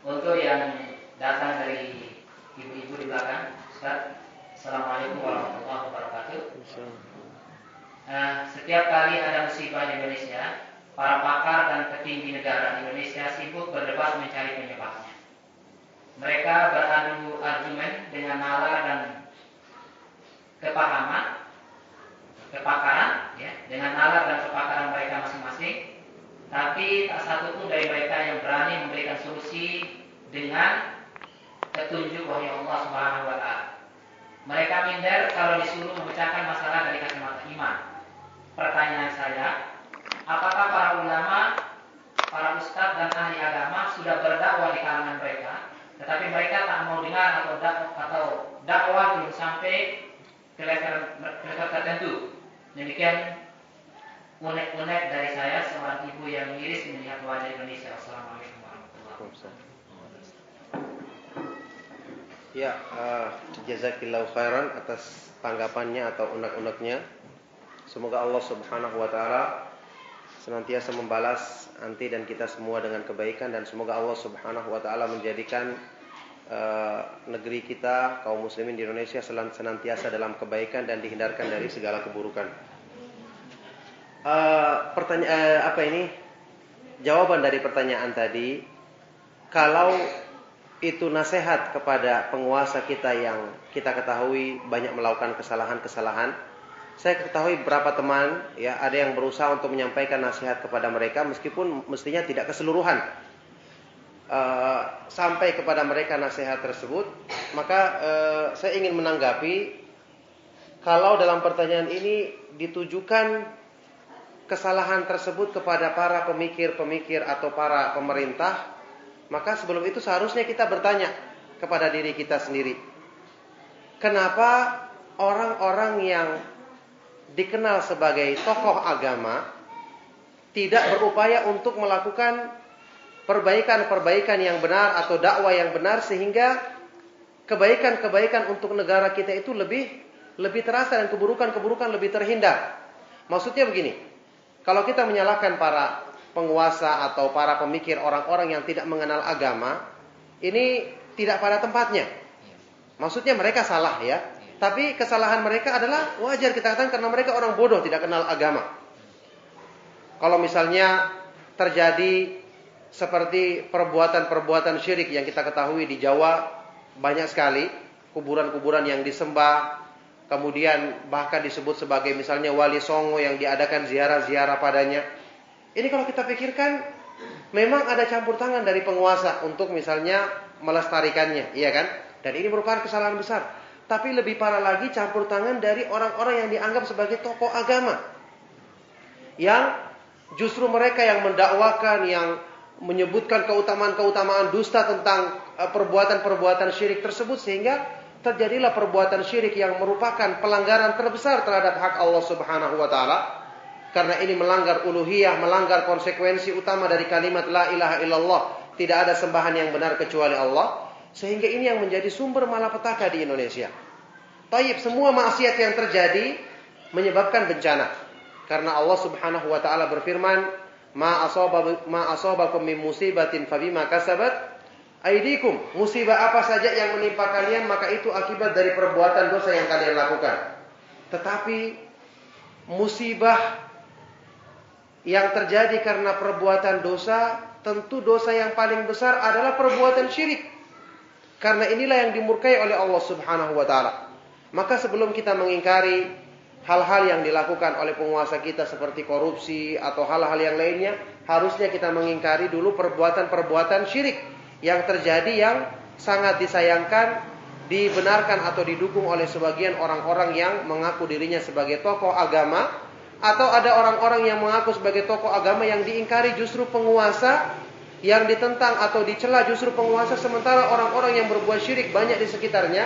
Untuk yang datang dari ibu-ibu di belakang, Ustaz, Assalamualaikum warahmatullahi wabarakatuh. Setiap kali ada musibah di Indonesia, para pakar dan petinggi negara di Indonesia sibuk berdebat mencari penyebabnya. Mereka beradu argumen dengan nalar dan kepakaran, ya, dengan nalar dan kepakaran mereka masing-masing. Tapi tak satu pun dari mereka yang berani memberikan solusi dengan petunjuk wahyu Allah Subhanahu wa taala. Mereka minder kalau disuruh memecahkan masalah dari kacamata iman. Pertanyaan saya, apakah para ulama, para ustadz dan ahli agama sudah berdakwah di kalangan mereka, tetapi mereka tak mau dengar atau dakwah belum sampai ke level tertentu? Demikian unek-unek dari saya, seorang ibu yang miris melihat wajah Indonesia. Assalamualaikum warahmatullahi wabarakatuh. Ya, jazakillahu khairan atas tanggapannya atau unek-uneknya. Semoga Allah Subhanahu wa taala senantiasa membalas anti dan kita semua dengan kebaikan, dan semoga Allah Subhanahu wa taala menjadikan negeri kita, kaum muslimin di Indonesia senantiasa dalam kebaikan dan dihindarkan dari segala keburukan. Jawaban dari pertanyaan tadi, kalau itu nasihat kepada penguasa kita yang kita ketahui banyak melakukan kesalahan-kesalahan. Saya ketahui beberapa teman, ya, ada yang berusaha untuk menyampaikan nasihat kepada mereka, meskipun mestinya tidak keseluruhan sampai kepada mereka nasihat tersebut. Maka saya ingin menanggapi, kalau dalam pertanyaan ini ditujukan kesalahan tersebut kepada para pemikir-pemikir atau para pemerintah, maka sebelum itu seharusnya kita bertanya kepada diri kita sendiri, kenapa orang-orang yang dikenal sebagai tokoh agama tidak berupaya untuk melakukan perbaikan-perbaikan yang benar atau dakwah yang benar, sehingga kebaikan-kebaikan untuk negara kita itu lebih terasa dan keburukan-keburukan lebih terhindar. Maksudnya begini, kalau kita menyalahkan para penguasa atau para pemikir, orang-orang yang tidak mengenal agama, ini tidak pada tempatnya. Maksudnya mereka salah, ya. Tapi kesalahan mereka adalah wajar kita katakan karena mereka orang bodoh, tidak kenal agama. Kalau misalnya terjadi seperti perbuatan-perbuatan syirik yang kita ketahui di Jawa banyak sekali, kuburan-kuburan yang disembah, kemudian bahkan disebut sebagai misalnya Wali Songo yang diadakan ziarah-ziarah padanya. Ini kalau kita pikirkan memang ada campur tangan dari penguasa untuk misalnya melestarikannya, iya kan? Dan ini merupakan kesalahan besar. Tapi lebih parah lagi campur tangan dari orang-orang yang dianggap sebagai tokoh agama, yang justru mereka yang mendakwakan, yang menyebutkan keutamaan-keutamaan dusta tentang perbuatan-perbuatan syirik tersebut, sehingga terjadilah perbuatan syirik yang merupakan pelanggaran terbesar terhadap hak Allah Subhanahu wa taala. Karena ini melanggar uluhiyah, melanggar konsekuensi utama dari kalimat la ilaha illallah, tidak ada sembahan yang benar kecuali Allah. Sehingga ini yang menjadi sumber malapetaka di Indonesia. Taib, semua maksiat yang terjadi menyebabkan bencana. Karena Allah Subhanahu wa taala berfirman, ma asabakum min musibatin fabima kasabat aydikum. Musibah apa saja yang menimpa kalian, maka itu akibat dari perbuatan dosa yang kalian lakukan. Tetapi musibah yang terjadi karena perbuatan dosa, tentu dosa yang paling besar adalah perbuatan syirik. Karena inilah yang dimurkai oleh Allah Subhanahu wa taala. Maka sebelum kita mengingkari hal-hal yang dilakukan oleh penguasa kita seperti korupsi atau hal-hal yang lainnya, harusnya kita mengingkari dulu perbuatan-perbuatan syirik yang terjadi, yang sangat disayangkan, dibenarkan atau didukung oleh sebagian orang-orang yang mengaku dirinya sebagai tokoh agama, atau ada orang-orang yang mengaku sebagai tokoh agama yang diingkari justru penguasa, yang ditentang atau dicela justru penguasa, sementara orang-orang yang berbuat syirik banyak di sekitarnya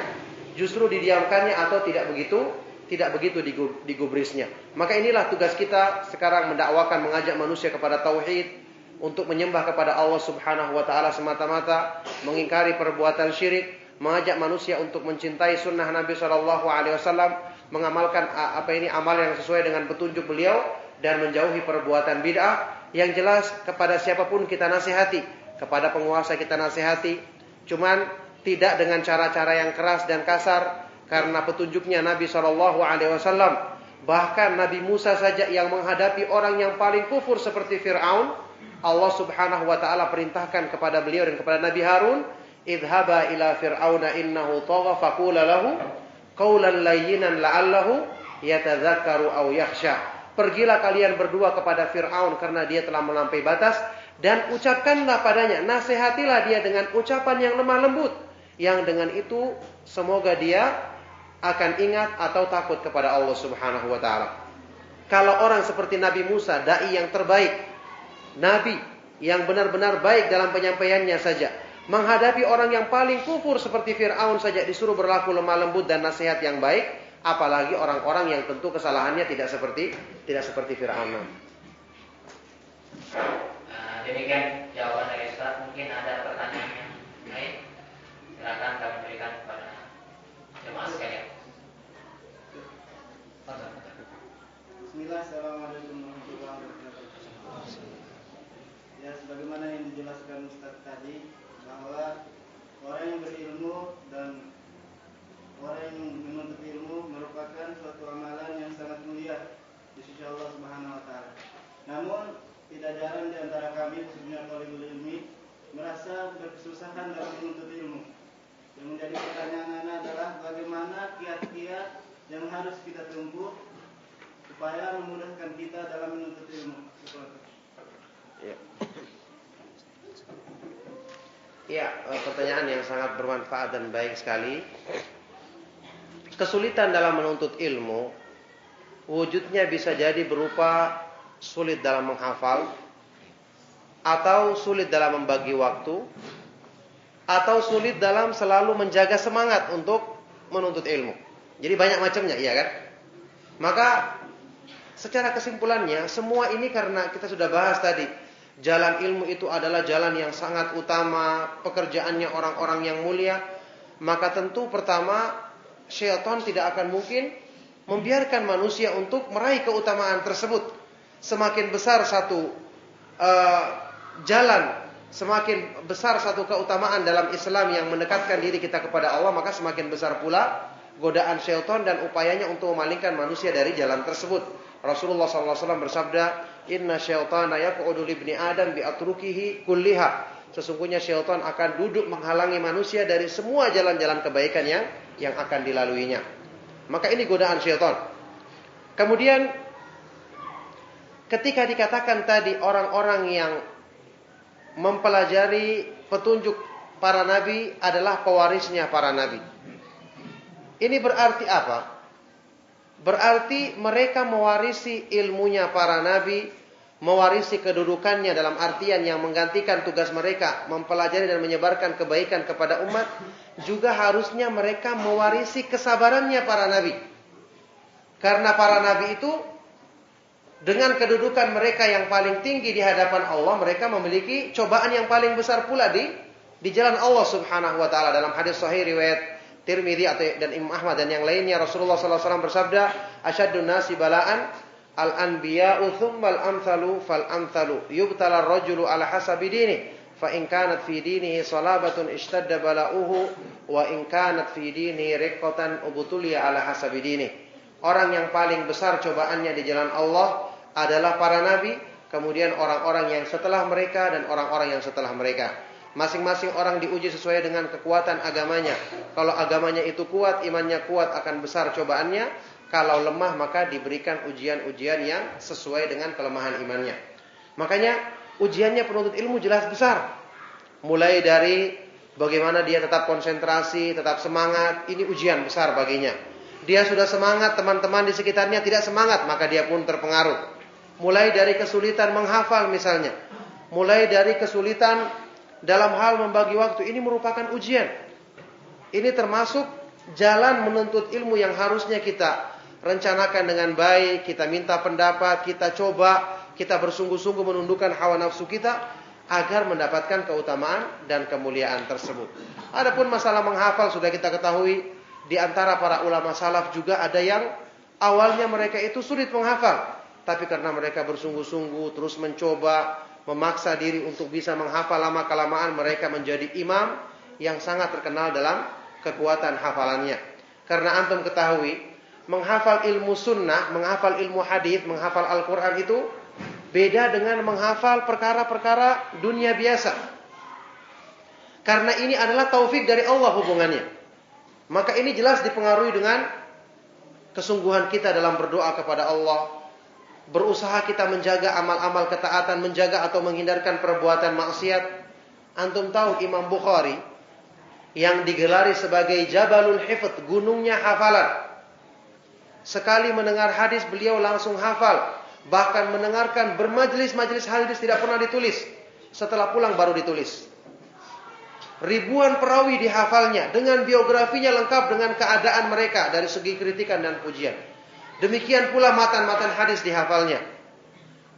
justru didiamkannya atau tidak begitu digubrisnya. Maka inilah tugas kita sekarang, mendakwakan, mengajak manusia kepada tauhid, untuk menyembah kepada Allah Subhanahu wa taala semata-mata, mengingkari perbuatan syirik, mengajak manusia untuk mencintai sunnah Nabi sallallahu alaihi wasallam, mengamalkan amal yang sesuai dengan petunjuk beliau, dan menjauhi perbuatan bid'ah. Yang jelas kepada siapapun kita nasihati, kepada penguasa kita nasihati, cuman tidak dengan cara-cara yang keras dan kasar, karena petunjuknya Nabi SAW. Bahkan Nabi Musa saja yang menghadapi orang yang paling kufur seperti Fir'aun, Allah Subhanahu wa taala perintahkan kepada beliau dan kepada Nabi Harun, idhaba ila fir'auna innahu tagha faqula lahu qawlan layyinan la'allahu yatadzakkaru aw yakhsha. Pergilah kalian berdua kepada Fir'aun karena dia telah melampaui batas, dan ucapkanlah padanya, nasihatilah dia dengan ucapan yang lemah lembut, yang dengan itu semoga dia akan ingat atau takut kepada Allah Subhanahu wa taala. Kalau orang seperti Nabi Musa, dai yang terbaik, nabi yang benar-benar baik dalam penyampaiannya saja, menghadapi orang yang paling kufur seperti Fir'aun saja disuruh berlaku lemah lembut dan nasihat yang baik, apalagi orang-orang yang tentu kesalahannya tidak seperti Fir'aun. Demikian jawaban dari Ustaz. Mungkin ada pertanyaan yang lain, silakan kami berikan kepada jemaah sekalian. Bismillah, assalamualaikum warahmatullahi wabarakatuh. Ya, sebagaimana yang dijelaskan Ustaz tadi, bahwa orang yang berilmu dan orang yang menuntut ilmu merupakan suatu amalan yang sangat mulia di sisi Allah Subhanahu wa taala. Namun tidak jarang di antara kami, khususnya talibul ilmi, merasa berkesusahan dalam menuntut ilmu. Yang menjadi pertanyaan adalah bagaimana kiat-kiat yang harus kita tempuh supaya memudahkan kita dalam menuntut ilmu. Ya, pertanyaan yang sangat bermanfaat dan baik sekali. Kesulitan dalam menuntut ilmu wujudnya bisa jadi berupa sulit dalam menghafal, atau sulit dalam membagi waktu, atau sulit dalam selalu menjaga semangat untuk menuntut ilmu. Jadi banyak macamnya, iya kan? Maka secara kesimpulannya, semua ini karena kita sudah bahas tadi, jalan ilmu itu adalah jalan yang sangat utama, pekerjaannya orang-orang yang mulia. Maka tentu pertama, syaitan tidak akan mungkin membiarkan manusia untuk meraih keutamaan tersebut. Semakin besar satu jalan, semakin besar satu keutamaan dalam Islam yang mendekatkan diri kita kepada Allah, maka semakin besar pula godaan syaitan dan upayanya untuk memalingkan manusia dari jalan tersebut. Rasulullah SAW bersabda, Inna syaitana yaq'udu libni Adam bi'atrukihi kulliha. Sesungguhnya syaitan akan duduk menghalangi manusia dari semua jalan-jalan kebaikan yang akan dilaluinya. Maka ini godaan syaitan. Kemudian ketika dikatakan tadi orang-orang yang mempelajari petunjuk para nabi adalah pewarisnya para nabi, ini berarti apa? Berarti mereka mewarisi ilmunya para nabi, mewarisi kedudukannya dalam artian yang menggantikan tugas mereka mempelajari dan menyebarkan kebaikan kepada umat. Juga harusnya mereka mewarisi kesabarannya para nabi, karena para nabi itu dengan kedudukan mereka yang paling tinggi di hadapan Allah, mereka memiliki cobaan yang paling besar pula di jalan Allah Subhanahu wa taala. Dalam hadis sahih riwayat Tirmidzi dan Imam Ahmad dan yang lainnya, Rasulullah SAW bersabda, "Asyaddun nasi bala'an al-anbiya'u tsummal amsalu fal amsalu yubtala ar-rajulu ala hasabi dinihi fa in kanat fi dinihi salabatun ishtadda bala'uhu wa in kanat fi dinihi riqqatan ubtuliya ala hasabi dinihi." Orang yang paling besar cobaannya di jalan Allah adalah para nabi, kemudian orang-orang yang setelah mereka dan orang-orang yang setelah mereka. Masing-masing orang diuji sesuai dengan kekuatan agamanya. Kalau agamanya itu kuat, imannya kuat, akan besar cobaannya. Kalau lemah, maka diberikan ujian-ujian yang sesuai dengan kelemahan imannya. Makanya ujiannya penuntut ilmu jelas besar. Mulai dari bagaimana dia tetap konsentrasi, tetap semangat, ini ujian besar baginya. Dia sudah semangat, teman-teman di sekitarnya tidak semangat, maka dia pun terpengaruh. Mulai dari kesulitan menghafal misalnya, mulai dari kesulitan dalam hal membagi waktu, ini merupakan ujian. Ini termasuk jalan menuntut ilmu yang harusnya kita rencanakan dengan baik, kita minta pendapat, kita coba, kita bersungguh-sungguh menundukkan hawa nafsu kita agar mendapatkan keutamaan dan kemuliaan tersebut. Adapun masalah menghafal sudah kita ketahui, di antara para ulama salaf juga ada yang awalnya mereka itu sulit menghafal, tapi karena mereka bersungguh-sungguh terus mencoba, memaksa diri untuk bisa menghafal, lama-kelamaan mereka menjadi imam yang sangat terkenal dalam kekuatan hafalannya. Karena antum ketahui, menghafal ilmu sunnah, menghafal ilmu hadis, menghafal Al-Quran itu beda dengan menghafal perkara-perkara dunia biasa. Karena ini adalah taufik dari Allah hubungannya. Maka ini jelas dipengaruhi dengan kesungguhan kita dalam berdoa kepada Allah, berusaha kita menjaga amal-amal ketaatan, menjaga atau menghindarkan perbuatan maksiat. Antum tahu Imam Bukhari yang digelari sebagai Jabalul Hifdz, gunungnya hafalan. Sekali mendengar hadis beliau langsung hafal. Bahkan mendengarkan bermajlis-majlis hadis tidak pernah ditulis. Setelah pulang baru ditulis. Ribuan perawi dihafalnya dengan biografinya lengkap dengan keadaan mereka dari segi kritikan dan pujian. Demikian pula matan-matan hadis dihafalnya.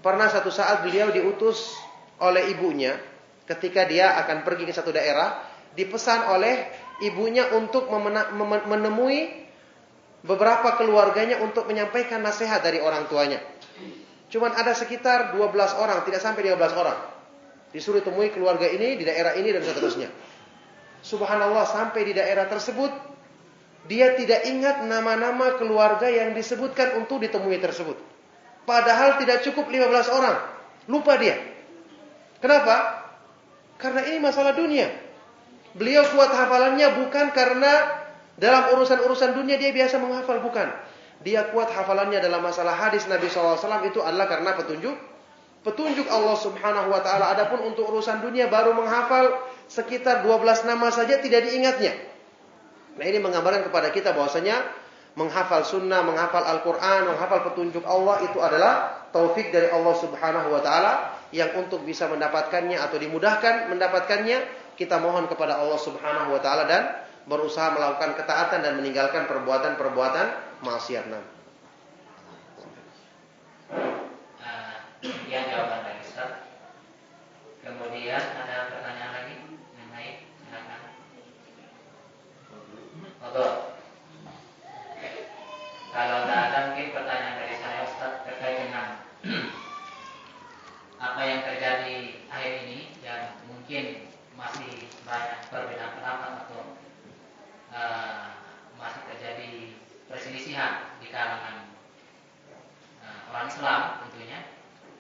Pernah satu saat beliau diutus oleh ibunya ketika dia akan pergi ke satu daerah, dipesan oleh ibunya untuk menemui beberapa keluarganya untuk menyampaikan nasihat dari orang tuanya. Cuman ada sekitar 12 orang, tidak sampai 12 orang. Disuruh temui keluarga ini di daerah ini dan seterusnya. Subhanallah, sampai di daerah tersebut dia tidak ingat nama-nama keluarga yang disebutkan untuk ditemui tersebut. Padahal tidak cukup 15 orang. Lupa dia. Kenapa? Karena ini masalah dunia. Beliau kuat hafalannya bukan karena dalam urusan-urusan dunia dia biasa menghafal, bukan. Dia kuat hafalannya dalam masalah hadis Nabi SAW itu adalah karena petunjuk Allah Subhanahu wa taala. Adapun untuk urusan dunia baru menghafal sekitar 12 nama saja tidak diingatnya. Nah, ini menggambarkan kepada kita bahwasanya menghafal sunnah, menghafal Al-Quran, menghafal petunjuk Allah itu adalah taufik dari Allah Subhanahu wa taala yang untuk bisa mendapatkannya atau dimudahkan mendapatkannya, kita mohon kepada Allah Subhanahu wa taala dan berusaha melakukan ketaatan dan meninggalkan perbuatan-perbuatan maksiat. Yang jawaban dari Ustaz. Kemudian ada pertanyaan lagi yang lain, silakan. Kalau tidak ada mungkin pertanyaan dari saya Ustaz terkait dengan apa yang terjadi akhir ini yang mungkin masih banyak perbedaan pendapat atau masih terjadi perselisihan di kalangan orang Islam tentunya,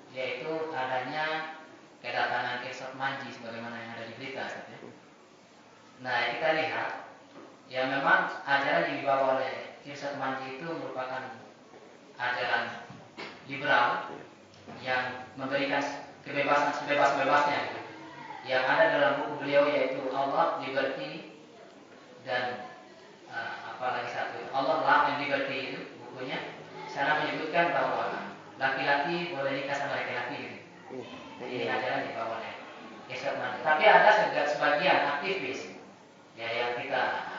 yaitu adanya kedatangan Irsyad Manji sebagaimana yang ada di berita. Nah, kita lihat ya memang ajaran yang dibawa oleh Irsyad Manji itu merupakan ajaran liberal yang memberikan kebebasan sebebas-bebasnya yang ada dalam buku beliau, yaitu Allah, Liberty, dan apalagi satu Allah, Love and Liberty itu bukunya. Sana menyebutkan bahwa laki-laki boleh nikah sama laki-laki gitu. Ini ajaran dibawa oleh Irsyad Manji. Tapi ada sebagian aktivis ya yang kita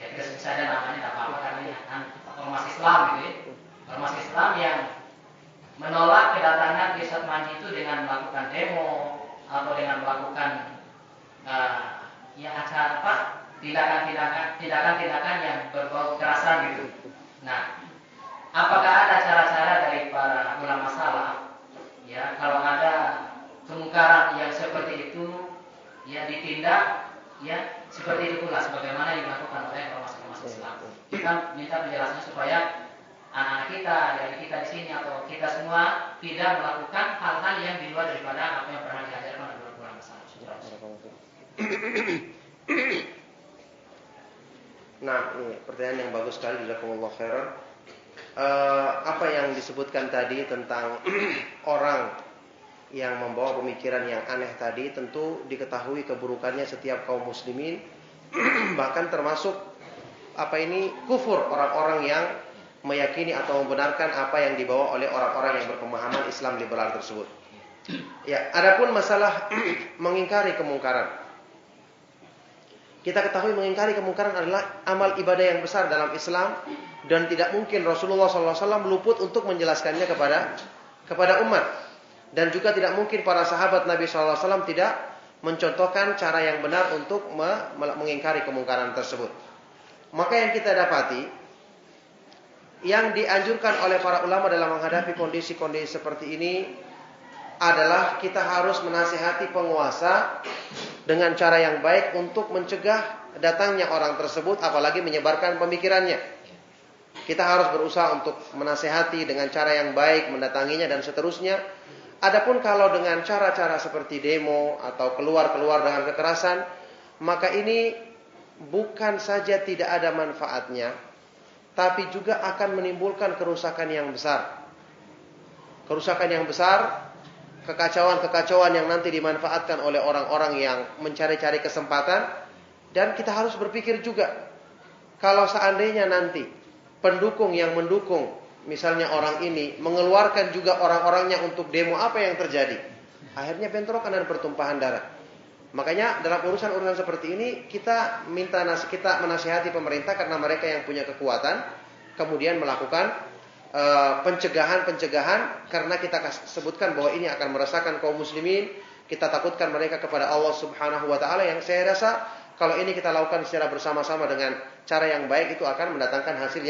sebut saja namanya, tidak apa-apa karena ini ormas Islam gitu ya. Ormas Islam yang menolak kedatangan Irsyad Manji itu dengan melakukan demo atau dengan melakukan tindakan-tindakan yang berbau kekerasan gitu. Nah, apakah ada cara-cara dari para ulama salaf ya kalau ada kemungkaran yang seperti itu ya ditindak ya seperti itu pula sebagaimana yang dilakukan oleh ormas-ormas Islam? Kita minta penjelasannya supaya anak-anak kita, adik kita di sini atau kita semua tidak melakukan hal-hal yang di luar daripada apa yang pernah diajarkan oleh ulama salaf. Nah, ini pertanyaan yang bagus sekali, jazakumullah khairan. Apa yang disebutkan tadi tentang orang yang membawa pemikiran yang aneh tadi, tentu diketahui keburukannya setiap kaum muslimin, bahkan termasuk kufur orang-orang yang meyakini atau membenarkan apa yang dibawa oleh orang-orang yang berpemahaman Islam liberal tersebut. Ya, adapun masalah mengingkari kemungkaran, kita ketahui mengingkari kemungkaran adalah amal ibadah yang besar dalam Islam dan tidak mungkin Rasulullah SAW luput untuk menjelaskannya kepada umat, dan juga tidak mungkin para sahabat Nabi SAW tidak mencontohkan cara yang benar untuk mengingkari kemungkaran tersebut. Maka yang kita dapati, yang dianjurkan oleh para ulama dalam menghadapi kondisi-kondisi seperti ini adalah kita harus menasihati penguasa dengan cara yang baik untuk mencegah datangnya orang tersebut, apalagi menyebarkan pemikirannya. Kita harus berusaha untuk menasihati dengan cara yang baik, mendatanginya dan seterusnya. Adapun kalau dengan cara-cara seperti demo atau keluar dengan kekerasan, maka ini bukan saja tidak ada manfaatnya, tapi juga akan menimbulkan kerusakan yang besar. Kerusakan yang besar, kekacauan-kekacauan yang nanti dimanfaatkan oleh orang-orang yang mencari-cari kesempatan. Dan kita harus berpikir juga, kalau seandainya nanti pendukung yang mendukung, misalnya orang ini mengeluarkan juga orang-orangnya untuk demo, apa yang terjadi? Akhirnya bentrokan dan pertumpahan darah. Makanya dalam urusan-urusan seperti ini kita menasihati pemerintah karena mereka yang punya kekuatan, kemudian melakukan pencegahan karena kita sebutkan bahwa ini akan meresahkan kaum muslimin. Kita takutkan mereka kepada Allah Subhanahu wa taala, yang saya rasa kalau ini kita lakukan secara bersama-sama dengan cara yang baik, itu akan mendatangkan hasil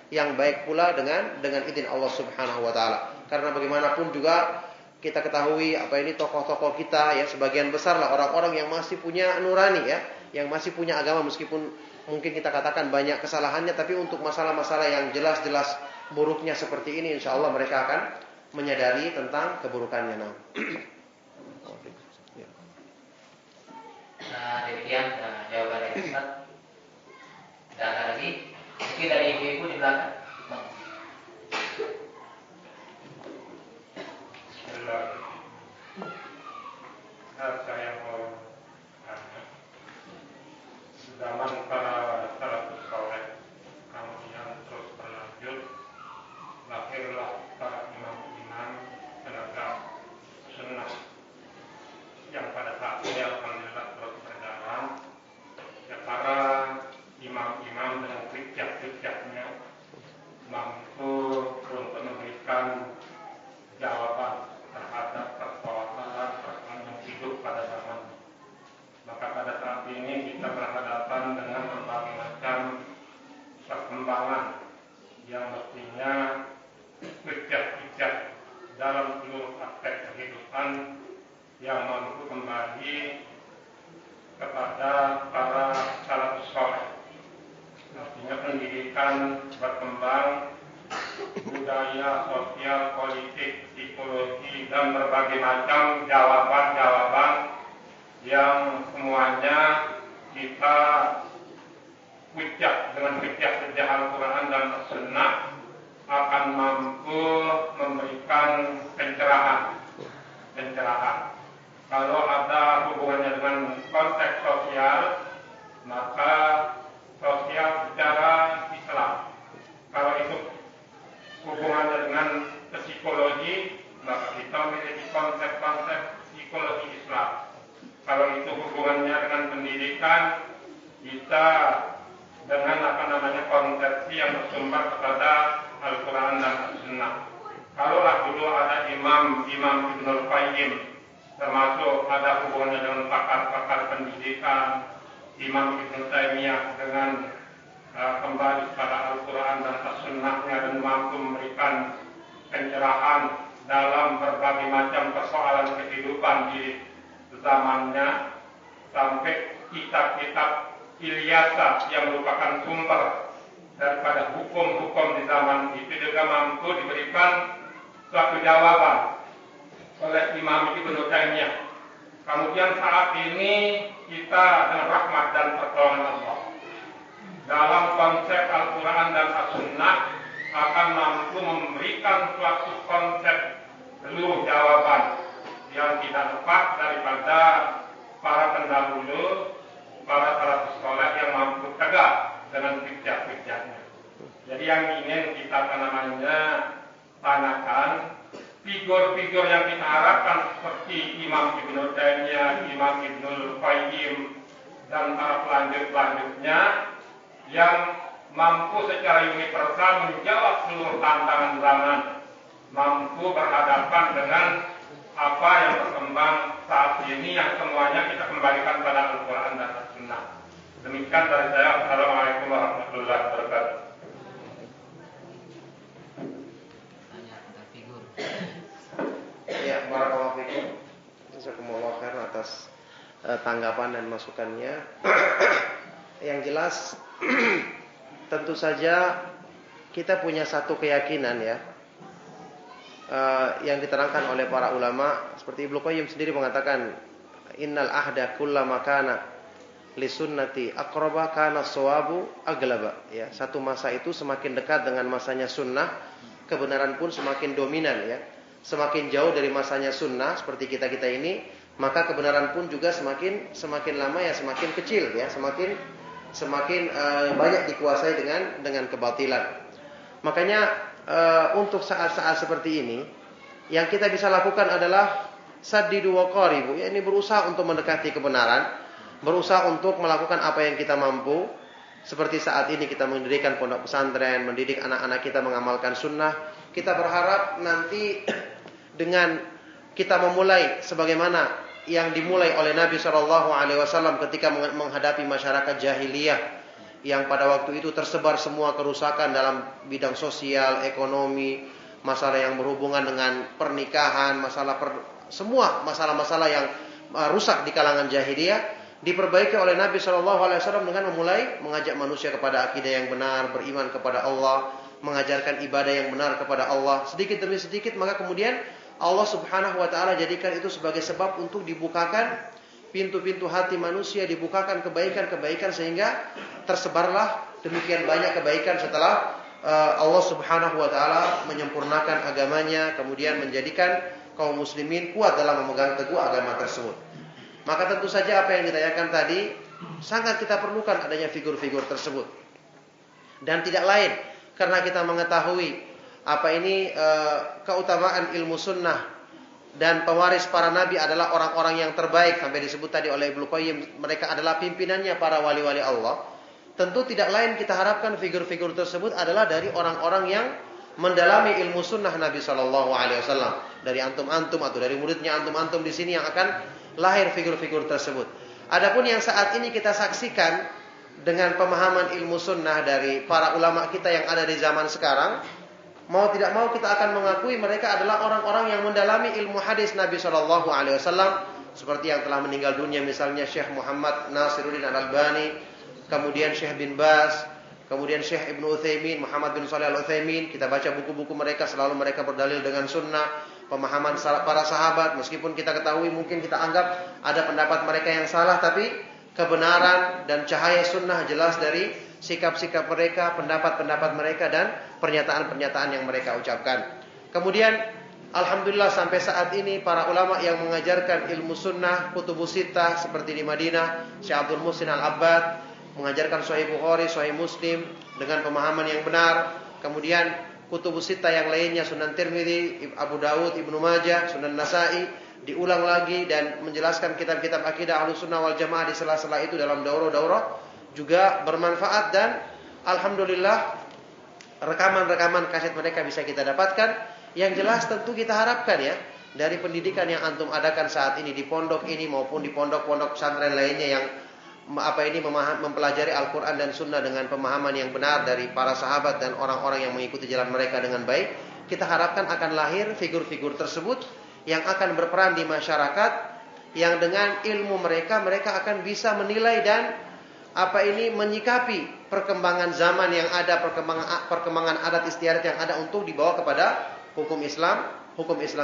yang baik pula dengan izin Allah Subhanahu wa taala. Karena bagaimanapun juga kita ketahui tokoh-tokoh kita ya, sebagian besar lah orang-orang yang masih punya nurani ya, yang masih punya agama, meskipun mungkin kita katakan banyak kesalahannya, tapi untuk masalah-masalah yang jelas-jelas buruknya seperti ini, insya Allah mereka akan menyadari tentang keburukannya. Nah, demikian jawaban dari Ustaz. Dan ada lagi, mungkin dari ibu-ibu di belakang. Saya mau tanya, zaman para salafus saleh kemudian terus berlanjut, lahirlah para imam-imam penegak sunnah yang pada saat ini alhamdulillah terus berjalan. Ya, para imam-imam dengan hujjah-hujjahnya mampu untuk memberikan jawaban terhadap persoalan yang hidup pada zaman. Maka pada saat ini kita berhadapan dengan berbagai macam perkembangan yang mestinya hujjah-hujjah dalam seluruh aspek kehidupan yang mampu kembali kepada para salafus saleh. Artinya pendidikan berkembang, budaya, sosial, politik, psikologi, dan berbagai macam jawaban-jawaban yang semuanya kita hujjah dengan hujjah Al-Quran dan As-Sunnah akan mampu memberikan pencerahan. Kalau ada hubungannya dengan konteks sosial, maka sosial secara Islam. Kalau itu hubungannya dengan psikologi, maka kita memiliki konsep-konsep psikologi Islam. Kalau itu hubungannya dengan pendidikan, kita dengan konsepsi yang bersumber kepada Al-Quran dan As-Sunnah. Kalaulah dulu ada Imam Ibnul Qayyim, termasuk ada hubungannya dengan pakar-pakar pendidikan, Imam Ibn Taimiyah dengan kembali pada Al-Quran dan As-Sunnahnya dan mampu memberikan pencerahan dalam berbagai macam persoalan kehidupan di zamannya, sampai kitab-kitab Ilyasa yang merupakan sumber daripada hukum-hukum di zaman itu juga mampu diberikan suatu jawaban oleh Imam Ibn Taimiyah. Kemudian saat ini kita dengan rahmat dan pertolongan Allah dalam konsep Al-Quran dan As-Sunnah akan mampu memberikan suatu konsep seluruh jawaban yang tidak lepas daripada para pendahulu, para salafus saleh yang mampu tegak dengan hujjah-hujjahnya. Jadi yang ingin kita tanyakan, figur-figur yang kita harapkan seperti Imam Ibn Taimiyah, Imam Ibnul Qayyim, dan para pelanjut-pelanjutnya yang mampu secara universal menjawab seluruh tantangan zaman, mampu berhadapan dengan apa yang berkembang saat ini, yang semuanya kita kembalikan pada Al-Quran dan As-Sunnah. Demikian dari saya. Assalamualaikum warahmatullahi wabarakatuh. Tanya tentang figur. Ya, barakallahu fiik. tanggapan dan masukannya. Yang jelas tentu saja kita punya satu keyakinan ya, yang diterangkan oleh para ulama, seperti Ibnu Qayyim sendiri mengatakan, innal ahda kullama kana li sunnati aqraba kana shawabu aglaba, ya. Satu masa itu semakin dekat dengan masanya sunnah, kebenaran pun semakin dominan, ya. Semakin jauh dari masanya sunnah seperti kita-kita ini, maka kebenaran pun juga semakin lama ya semakin kecil, ya, semakin banyak dikuasai dengan kebatilan. Makanya untuk saat-saat seperti ini yang kita bisa lakukan adalah saddidu wa qaribu, ya, ini berusaha untuk mendekati kebenaran, berusaha untuk melakukan apa yang kita mampu. Seperti saat ini kita mendirikan pondok pesantren, mendidik anak-anak kita mengamalkan sunnah. Kita berharap nanti dengan kita memulai sebagaimana yang dimulai oleh Nabi SAW ketika menghadapi masyarakat jahiliyah yang pada waktu itu tersebar semua kerusakan dalam bidang sosial, ekonomi, masalah yang berhubungan dengan pernikahan, semua masalah-masalah yang rusak di kalangan jahiliyah diperbaiki oleh Nabi SAW dengan memulai mengajak manusia kepada akidah yang benar, beriman kepada Allah, mengajarkan ibadah yang benar kepada Allah. Sedikit demi sedikit maka kemudian Allah Subhanahu wa taala jadikan itu sebagai sebab untuk dibukakan pintu-pintu hati manusia, dibukakan kebaikan-kebaikan sehingga tersebarlah demikian banyak kebaikan setelah Allah Subhanahu wa taala menyempurnakan agamanya, kemudian menjadikan kaum muslimin kuat dalam memegang teguh agama tersebut. Maka tentu saja apa yang ditanyakan tadi sangat kita perlukan adanya figur-figur tersebut. Dan tidak lain karena kita mengetahui keutamaan ilmu sunnah dan pewaris para nabi adalah orang-orang yang terbaik, sampai disebut tadi oleh Ibnu Qayyim mereka adalah pimpinannya para wali-wali Allah. Tentu tidak lain kita harapkan figur-figur tersebut adalah dari orang-orang yang mendalami ilmu sunnah Nabi SAW, dari antum-antum atau dari muridnya antum-antum di sini yang akan lahir figur-figur tersebut. Adapun yang saat ini kita saksikan dengan pemahaman ilmu sunnah dari para ulama kita yang ada di zaman sekarang, mau tidak mau kita akan mengakui mereka adalah orang-orang yang mendalami ilmu hadis Nabi SAW, seperti yang telah meninggal dunia misalnya Syekh Muhammad Nasiruddin Al-Albani, kemudian Syekh bin Baz, kemudian Syekh Ibnu Utsaimin, Muhammad bin Shalih Al-Utsaimin. Kita baca buku-buku mereka, selalu mereka berdalil dengan sunnah, pemahaman para sahabat. Meskipun kita ketahui mungkin kita anggap ada pendapat mereka yang salah, tapi kebenaran dan cahaya sunnah jelas dari sikap-sikap mereka, pendapat-pendapat mereka dan pernyataan-pernyataan yang mereka ucapkan. Kemudian alhamdulillah sampai saat ini para ulama yang mengajarkan ilmu sunnah kutubus sittah seperti di Madinah, Syekh Abdul Muhsin Al-Abbad mengajarkan Sahih Bukhari, Sahih Muslim dengan pemahaman yang benar. Kemudian kutubus sittah yang lainnya, Sunan Tirmidzi, Abu Dawud, Ibnu Majah, Sunan Nasa'i diulang lagi dan menjelaskan kitab-kitab akidah Ahlussunnah wal Jamaah di sela-sela itu dalam daurah-daurah juga bermanfaat. Dan alhamdulillah rekaman-rekaman kaset mereka bisa kita dapatkan. Yang jelas tentu kita harapkan ya dari pendidikan yang antum adakan saat ini di pondok ini maupun di pondok-pondok pesantren lainnya yang mempelajari Al-Quran dan Sunnah dengan pemahaman yang benar dari para sahabat dan orang-orang yang mengikuti jalan mereka dengan baik, kita harapkan akan lahir figur-figur tersebut yang akan berperan di masyarakat, yang dengan ilmu mereka akan bisa menilai dan menyikapi perkembangan zaman yang ada, perkembangan adat istiadat yang ada untuk dibawa kepada hukum Islam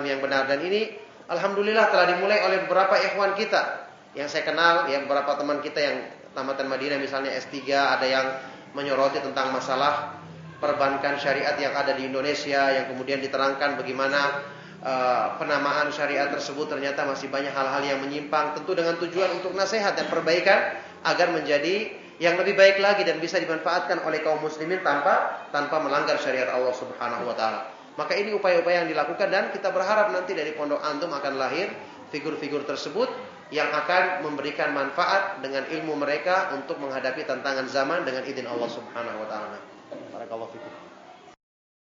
yang benar. Dan ini alhamdulillah telah dimulai oleh beberapa ikhwan kita yang saya kenal, ya, beberapa teman kita yang tamatan Madinah misalnya S3, ada yang menyoroti tentang masalah perbankan syariat yang ada di Indonesia, yang kemudian diterangkan bagaimana penamaan syariat tersebut ternyata masih banyak hal-hal yang menyimpang, tentu dengan tujuan untuk nasihat dan perbaikan agar menjadi yang lebih baik lagi dan bisa dimanfaatkan oleh kaum muslimin tanpa melanggar syariat Allah Subhanahu wa taala. Maka ini upaya-upaya yang dilakukan dan kita berharap nanti dari pondok antum akan lahir figur-figur tersebut yang akan memberikan manfaat dengan ilmu mereka untuk menghadapi tantangan zaman dengan izin Allah Subhanahu wa taala. Barakallahu fikum.